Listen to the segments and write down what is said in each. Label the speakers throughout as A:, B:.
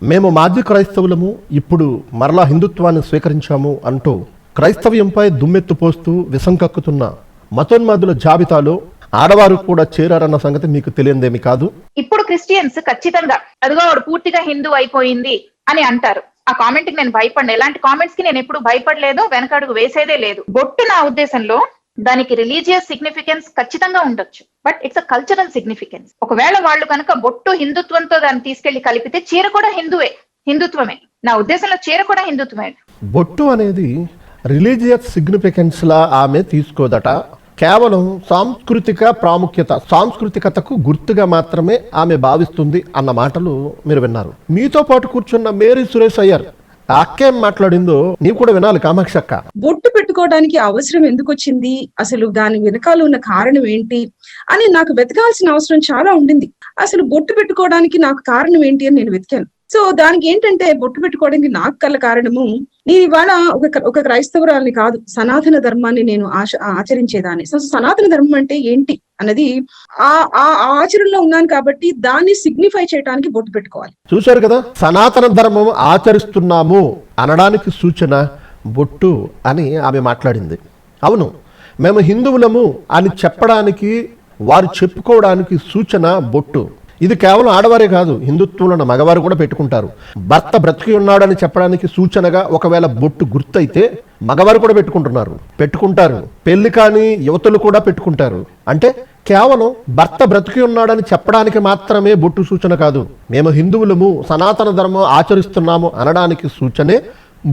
A: మేము మాజీ క్రైస్తవులము ఇప్పుడు మరలా హిందుత్వాన్ని స్వీకరించాము అంటూ క్రైస్తవ్యంపై దుమ్మెత్తు పోస్తూ విషం కక్కుతున్న మతోన్మాదుల జాబితాలో ఆడవారు కూడా చేరారన్న సంగతి మీకు తెలియందేమి కాదు.
B: ఇప్పుడు క్రిస్టియన్స్ ఖచ్చితంగా అదిగో వాడు పూర్తిగా హిందూ అయిపోయింది అని అంటారు. ఆ కామెంట్ కి నేను భయపడను. ఎలాంటి కామెంట్స్ కి నేను ఎప్పుడు భయపడలేదు, వెనకడుగు వేసేదే లేదు. బొట్టు నా ఉద్దేశంలో దానికి రిలీజియస్ సిగ్నిఫికెన్స్ ఖచ్చితంగా ఉండొచ్చు, but it's a cultural significance. ఒకవేళ వాళ్ళు కనుక బొట్టు హిందుత్వంతో దాన్ని తీసుకెళ్లి కలిపితే చీర కూడా హిందుత్వమే. నా ఉద్దేశంలో చీర కూడా హిందుత్వమే.
A: బొట్టు అనేది రిలీజియస్ సిగ్నిఫికెన్స్ లా ఆమె తీసుకోదట. కేవలం సాంస్కృతికతకు గుర్తుగా మాత్రమే ఆమె భావిస్తుంది అన్న మాటలు మీరు విన్నారు. మీతో పాటు కూర్చున్న మేరీ సురేష్ అయ్యర్ అక్కేం మాట్లాడిందో నీవు కూడా వినాలి కామాక్షి అక్క.
C: బొట్టు పెట్టుకోవడానికి అవసరం ఎందుకు వచ్చింది, అసలు దాని వెనకాల ఉన్న కారణం ఏంటి అని నాకు వెతకాల్సిన అవసరం చాలా ఉండింది. అసలు బొట్టు పెట్టుకోవడానికి నాకు కారణం ఏంటి అని నేను వెతికాను. సో దానికి ఏంటంటే బొట్టు పెట్టుకోవడానికి నాకు కల కారణము, నేను ఇవాళ ఒక క్రైస్తవురాలని కాదు, సనాతన ధర్మాన్ని నేను ఆచరించేదాన్ని. సో సనాతన ధర్మం అంటే ఏంటి అన్నది ఆ ఆచరణలో ఉన్నాను కాబట్టి దాన్ని సిగ్నిఫై చేయడానికి బొట్టు పెట్టుకోవాలి.
A: చూశారు కదా, సనాతన ధర్మం ఆచరిస్తున్నాము అనడానికి సూచన బొట్టు అని ఆమె మాట్లాడింది. అవును, మేము హిందువులము అని చెప్పడానికి, వారు చెప్పుకోవడానికి సూచన బొట్టు. ఇది కేవలం ఆడవారే కాదు, హిందుత్వంలో మగవారు కూడా పెట్టుకుంటారు. భర్త బ్రతికి ఉన్నాడని చెప్పడానికి సూచనగా ఒకవేళ బొట్టు గుర్తయితే మగవారు కూడా పెట్టుకుంటారు. పెళ్లి కాని యువతులు కూడా పెట్టుకుంటారు. అంటే కేవలం భర్త బ్రతికి ఉన్నాడని చెప్పడానికి మాత్రమే బొట్టు సూచన కాదు. మేము హిందువులము, సనాతన ధర్మం ఆచరిస్తున్నాము అనడానికి సూచనే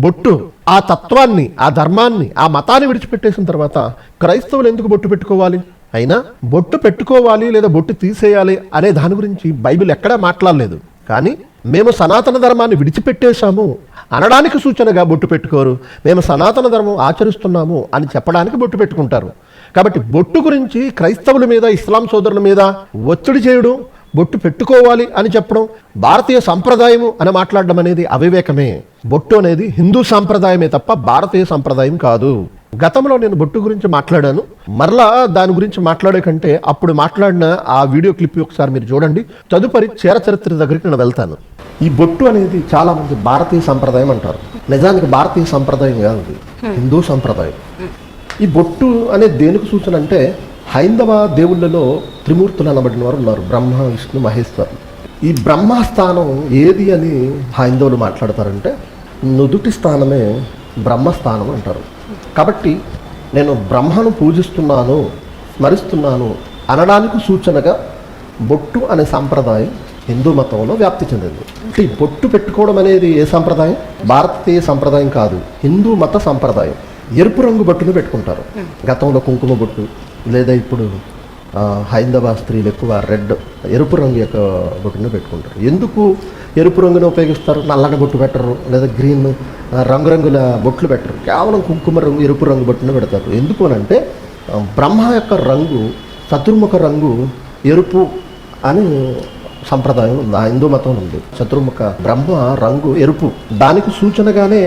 A: బొట్టు. ఆ తత్వాన్ని, ఆ ధర్మాన్ని, ఆ మతాన్ని విడిచిపెట్టేసిన తర్వాత క్రైస్తవులు ఎందుకు బొట్టు పెట్టుకోవాలి? అయినా బొట్టు పెట్టుకోవాలి లేదా బొట్టు తీసేయాలి అనే దాని గురించి బైబిల్ ఎక్కడా మాట్లాడలేదు. కానీ మేము సనాతన ధర్మాన్ని విడిచిపెట్టేశాము అనడానికి సూచనగా బొట్టు పెట్టుకోరు. మేము సనాతన ధర్మం ఆచరిస్తున్నాము అని చెప్పడానికి బొట్టు పెట్టుకుంటారు. కాబట్టి బొట్టు గురించి క్రైస్తవుల మీద, ఇస్లాం సోదరుల మీద ఒత్తిడి చేయడం, బొట్టు పెట్టుకోవాలి అని చెప్పడం, భారతీయ సంప్రదాయము అని మాట్లాడడం అనేది అవివేకమే. బొట్టు అనేది హిందూ సాంప్రదాయమే తప్ప భారతీయ సంప్రదాయం కాదు. గతంలో నేను బొట్టు గురించి మాట్లాడాను. మరలా దాని గురించి మాట్లాడే కంటే అప్పుడు మాట్లాడిన ఆ వీడియో క్లిప్ ఒకసారి మీరు చూడండి. తదుపరి చీర చరిత్ర దగ్గరికి నేను వెళ్తాను. ఈ బొట్టు అనేది చాలా మంది భారతీయ సంప్రదాయం అంటారు. నిజానికి భారతీయ సంప్రదాయం కాదు, హిందూ సంప్రదాయం. ఈ బొట్టు అనేది దేనికి సూచన అంటే, హైందవ దేవుళ్ళలో త్రిమూర్తులు అనబడిన వారు ఉన్నారు, బ్రహ్మ, విష్ణు, మహేశ్వరులు. ఈ బ్రహ్మస్థానం ఏది అని హైందవులు మాట్లాడతారంటే, నుదుటి స్థానమే బ్రహ్మస్థానం అంటారు. కాబట్టి నేను బ్రహ్మను పూజిస్తున్నాను, స్మరిస్తున్నాను అనడానికి సూచనగా బొట్టు అనే సంప్రదాయం హిందూ మతంలో వ్యాప్తి చెందింది. ఈ బొట్టు పెట్టుకోవడం అనేది ఏ సంప్రదాయం? భారతీయ సంప్రదాయం కాదు, హిందూ మత సంప్రదాయం. ఎరుపు రంగు బొట్టును పెట్టుకుంటారు. గతంలో కుంకుమ బొట్టు, లేదా ఇప్పుడు హైందవ స్త్రీలు ఎక్కువ ఎరుపు రంగు యొక్క బొట్టును పెట్టుకుంటారు. ఎందుకు ఎరుపు రంగును ఉపయోగిస్తారు? నల్లటి బొట్టు పెట్టరు, లేదా గ్రీన్ రంగురంగుల బొట్లు పెట్టరు. కేవలం కుంకుమ రంగు, ఎరుపు రంగు బొట్టును పెడతారు. ఎందుకు అంటే బ్రహ్మ యొక్క రంగు, చతుర్ముఖ రంగు ఎరుపు అని సంప్రదాయం హిందూ మతం ఉంది. చతుర్ముఖ బ్రహ్మ రంగు ఎరుపు, దానికి సూచనగానే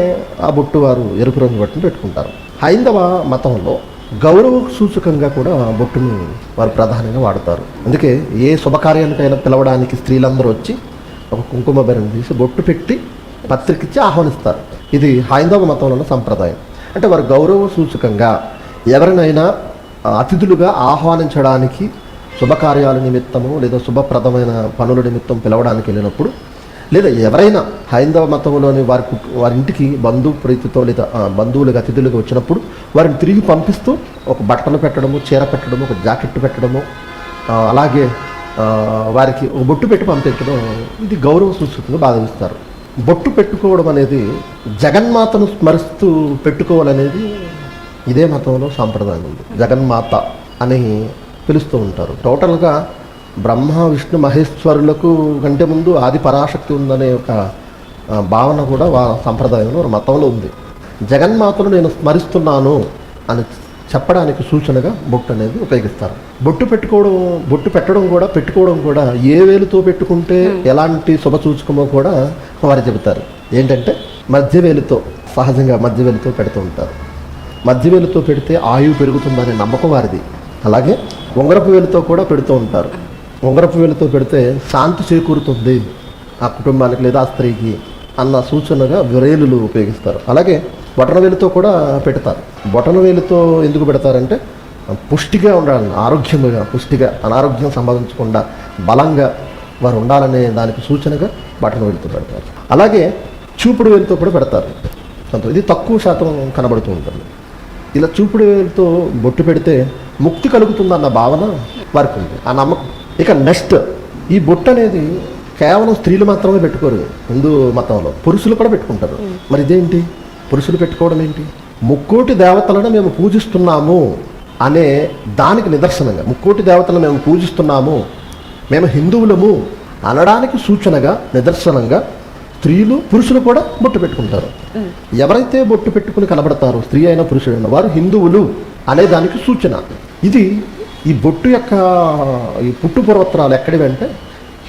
A: ఆ బొట్టు వారు ఎరుపు రంగు బొట్టును పెట్టుకుంటారు. హైందవ మతంలో గౌరవ సూచకంగా కూడా బొట్టును వారు ప్రధానంగా వాడతారు. అందుకే ఏ శుభకార్యానికైనా పిలవడానికి స్త్రీలందరూ వచ్చి ఒక కుంకుమ బెరం తీసి బొట్టు పెట్టి పత్రికిచ్చి ఆహ్వానిస్తారు. ఇది హైందవ మతంలో సంప్రదాయం. అంటే వారు గౌరవ సూచకంగా ఎవరినైనా అతిథులుగా ఆహ్వానించడానికి, శుభకార్యాల నిమిత్తము లేదా శుభప్రదమైన పనుల నిమిత్తం పిలవడానికి వెళ్ళినప్పుడు, లేదా ఎవరైనా హైందవ మతంలోని వారి ఇంటికి బంధు ప్రీతితో లేదా బంధువులుగా అతిథులుగా వచ్చినప్పుడు వారిని తిరిగి పంపిస్తూ ఒక బట్టలు పెట్టడము, చీర పెట్టడము, ఒక జాకెట్ పెట్టడము, అలాగే వారికి ఒక బొట్టు పెట్టి పంపించడం, ఇది గౌరవ సూచకంగా భావిస్తారు. బొట్టు పెట్టుకోవడం అనేది జగన్మాతను స్మరిస్తూ పెట్టుకోవాలనేది ఇదే మతంలో సాంప్రదాయం ఉంది. జగన్మాత అని పిలుస్తూ ఉంటారు. టోటల్గా బ్రహ్మ, విష్ణు, మహేశ్వరులకు కంటే ముందు ఆది పరాశక్తి ఉందనే ఒక భావన కూడా సంప్రదాయంలో, మతంలో ఉంది. జగన్మాతను నేను స్మరిస్తున్నాను అని చెప్పడానికి సూచనగా బొట్టు అనేది ఉపయోగిస్తారు. బొట్టు పెట్టడం కూడా ఏ వేలుతో పెట్టుకుంటే ఎలాంటి శుభ సూచకమో కూడా వారు చెబుతారు. ఏంటంటే మధ్యవేలుతో, సహజంగా మధ్యవేలుతో పెడుతూ ఉంటారు. మధ్యవేలుతో పెడితే ఆయువు పెరుగుతుందనే నమ్మకం వారిది. అలాగే ఉంగరపు వేలుతో కూడా పెడుతూ ఉంటారు. ఉంగరపు వేలుతో పెడితే శాంతి చేకూరుతుంది ఆ కుటుంబానికి లేదా ఆ స్త్రీకి అన్న సూచనగా వ్రేలులు ఉపయోగిస్తారు. అలాగే బొటనవేలుతో కూడా పెడతారు. బొటనవేలుతో ఎందుకు పెడతారంటే పుష్టిగా ఉండాలని, ఆరోగ్యముగా పుష్టిగా అనారోగ్యం సంపాదించకుండా బలంగా వారు ఉండాలనే దానికి సూచనగా బొటనవేలుతో పెడతారు. అలాగే చూపుడు వేలుతో కూడా పెడతారు. ఇది తక్కువ శాతం కనబడుతూ ఉంటుంది. ఇలా చూపుడు వేలుతో బొట్టు పెడితే ముక్తి కలుగుతుందన్న భావన వారికి ఉంది, ఆ నమ్మకం. ఇక నెక్స్ట్, ఈ బొట్టు అనేది కేవలం స్త్రీలు మాత్రమే పెట్టుకోరు హిందూ మతంలో, పురుషులు కూడా పెట్టుకుంటారు. మరి ఇదేంటి, పురుషులు పెట్టుకోవడం ఏంటి? ముక్కోటి దేవతలను మేము పూజిస్తున్నాము అనే దానికి నిదర్శనంగా, ముక్కోటి దేవతలను మేము పూజిస్తున్నాము, మేము హిందువులము అనడానికి సూచనగా, నిదర్శనంగా స్త్రీలు పురుషులు కూడా బొట్టు పెట్టుకుంటారు. ఎవరైతే బొట్టు పెట్టుకుని కనబడతారో, స్త్రీ అయినా పురుషుడైనా, వారు హిందువులు అనే దానికి సూచన. ఇది ఈ బొట్టు యొక్క ఈ పుట్టు పూర్వత్రాలు ఎక్కడివి అంటే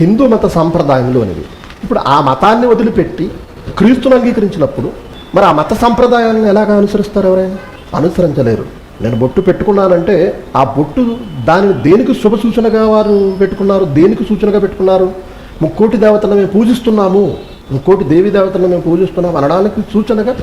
A: హిందూ మత సాంప్రదాయంలో అనేవి. ఇప్పుడు ఆ మతాన్ని వదిలిపెట్టి క్రీస్తును అంగీకరించినప్పుడు మరి ఆ మత సాంప్రదాయాలను ఎలాగ అనుసరిస్తారు? ఎవరైనా అనుసరించలేరు. నేను బొట్టు పెట్టుకున్నానంటే ఆ బొట్టు దాని దేనికి శుభ సూచనగా వారు పెట్టుకున్నారు, దేనికి సూచనగా పెట్టుకున్నారు? ముక్కోటి దేవతలను మేము పూజిస్తున్నాము, ముక్కోటి దేవి దేవతలను మేము పూజిస్తున్నాము అనడానికి సూచనగా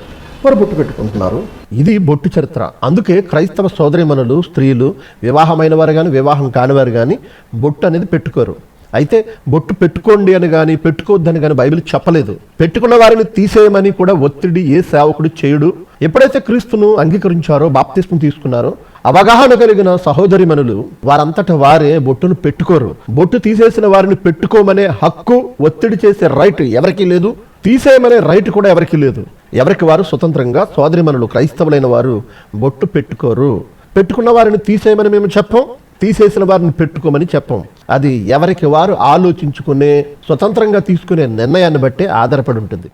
A: వారు బొట్టు పెట్టుకుంటున్నారు. ఇది బొట్టు చరిత్ర. అందుకే క్రైస్తవ సోదరీమణులు, స్త్రీలు, వివాహమైన వారు కానీ వివాహం కానివారు కానీ బొట్టు అనేది పెట్టుకోరు. అయితే బొట్టు పెట్టుకోండి అని కానీ పెట్టుకోవద్దని కానీ బైబిల్ చెప్పలేదు. పెట్టుకున్న వారిని తీసేయమని కూడా ఒత్తిడి ఏ సేవకుడు చేయడు. ఎప్పుడైతే క్రీస్తును అంగీకరించారో, బాప్తిస్మం తీసుకున్నారో, అవగాహన కలిగిన సహోదరిమణులు వారంతటా వారే బొట్టును పెట్టుకోరు. బొట్టు తీసేసిన వారిని పెట్టుకోమనే హక్కు, ఒత్తిడి చేసే రైట్ ఎవరికీ లేదు. తీసేయమనే రైట్ కూడా ఎవరికీ లేదు. ఎవరికి వారు స్వతంత్రంగా, సోదరిమణులు క్రైస్తవులైన వారు బొట్టు పెట్టుకోరు. పెట్టుకున్న వారిని తీసేయమని మేము చెప్పం, తీసేసిన వారిని పెట్టుకోమని చెప్పం. అది ఎవరికి వారు ఆలోచించుకునే, స్వతంత్రంగా తీసుకునే నిర్ణయాన్ని బట్టే ఆధారపడి ఉంటుంది.